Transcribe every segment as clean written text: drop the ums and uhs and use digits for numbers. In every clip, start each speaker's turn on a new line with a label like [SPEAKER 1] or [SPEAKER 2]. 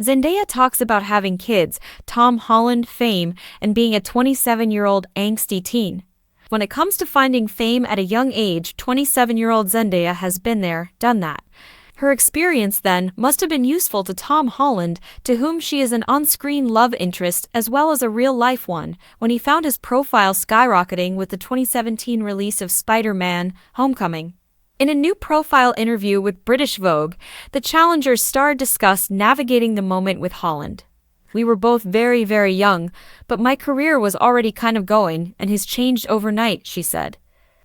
[SPEAKER 1] Zendaya talks about having kids, Tom Holland fame, and being a 27-year-old angsty teen. When it comes to finding fame at a young age, 27-year-old Zendaya has been there, done that. Her experience then must have been useful to Tom Holland, to whom she is an on-screen love interest as well as a real-life one, when he found his profile skyrocketing with the 2017 release of Spider-Man: Homecoming. In a new profile interview with British Vogue, the Challenger's star discussed navigating the moment with Holland. "We were both very, very young, but my career was already kind of going and has changed overnight," she said.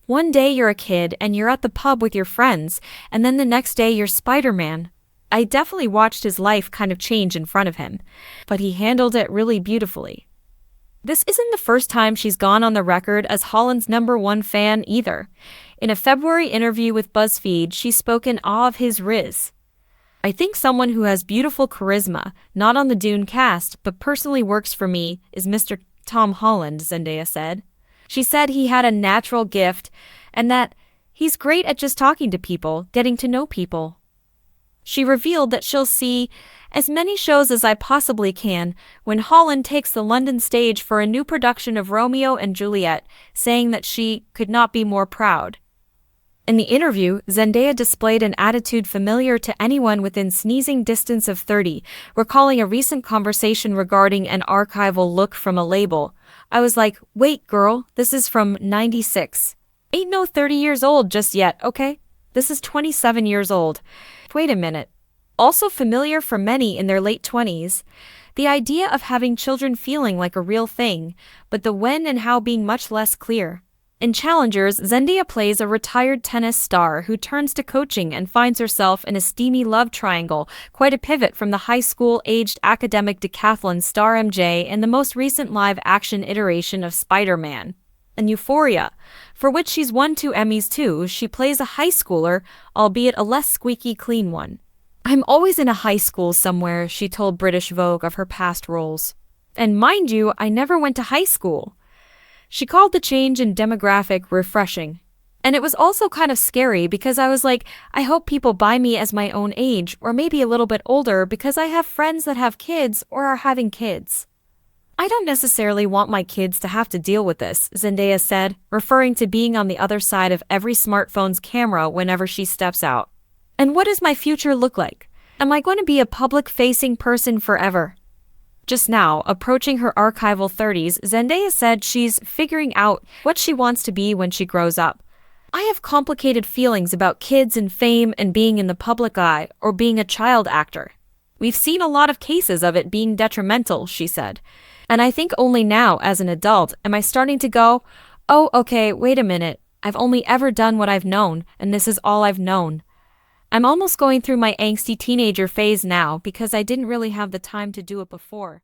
[SPEAKER 1] "One day you're a kid and you're at the pub with your friends, and then the next day you're Spider-Man. I definitely watched his life kind of change in front of him, but he handled it really beautifully." This isn't the first time she's gone on the record as Holland's #1 fan either. In a February interview with BuzzFeed, she spoke in awe of his riz. "I think someone who has beautiful charisma, not on the Dune cast, but personally works for me, is Mr. Tom Holland," Zendaya said. She said he had a natural gift, and that he's great at just talking to people, getting to know people. She revealed that she'll see as many shows as I possibly can when Holland takes the London stage for a new production of Romeo and Juliet, saying that she could not be more proud. In the interview, Zendaya displayed an attitude familiar to anyone within sneezing distance of 30, recalling a recent conversation regarding an archival look from a label. "I was like, wait girl, this is from '96. Ain't no 30 years old just yet, okay? This is 27 years old. Wait a minute." Also familiar for many in their late 20s, the idea of having children feeling like a real thing, but the when and how being much less clear. In Challengers, Zendaya plays a retired tennis star who turns to coaching and finds herself in a steamy love triangle, quite a pivot from the high school-aged academic decathlon star MJ in the most recent live-action iteration of Spider-Man. In Euphoria, for which she's won 2 Emmys too, she plays a high schooler, albeit a less squeaky clean one. "I'm always in a high school somewhere," she told British Vogue of her past roles. "And mind you, I never went to high school." She called the change in demographic refreshing. "And it was also kind of scary because I was like, I hope people buy me as my own age or maybe a little bit older because I have friends that have kids or are having kids. I don't necessarily want my kids to have to deal with this," Zendaya said, referring to being on the other side of every smartphone's camera whenever she steps out. "And what does my future look like? Am I going to be a public-facing person forever?" Just now, approaching her archival 30s, Zendaya said she's figuring out what she wants to be when she grows up. "I have complicated feelings about kids and fame and being in the public eye or being a child actor. We've seen a lot of cases of it being detrimental," she said. "And I think only now, as an adult, am I starting to go, oh, okay, wait a minute, I've only ever done what I've known, and this is all I've known. I'm almost going through my angsty teenager phase now because I didn't really have the time to do it before."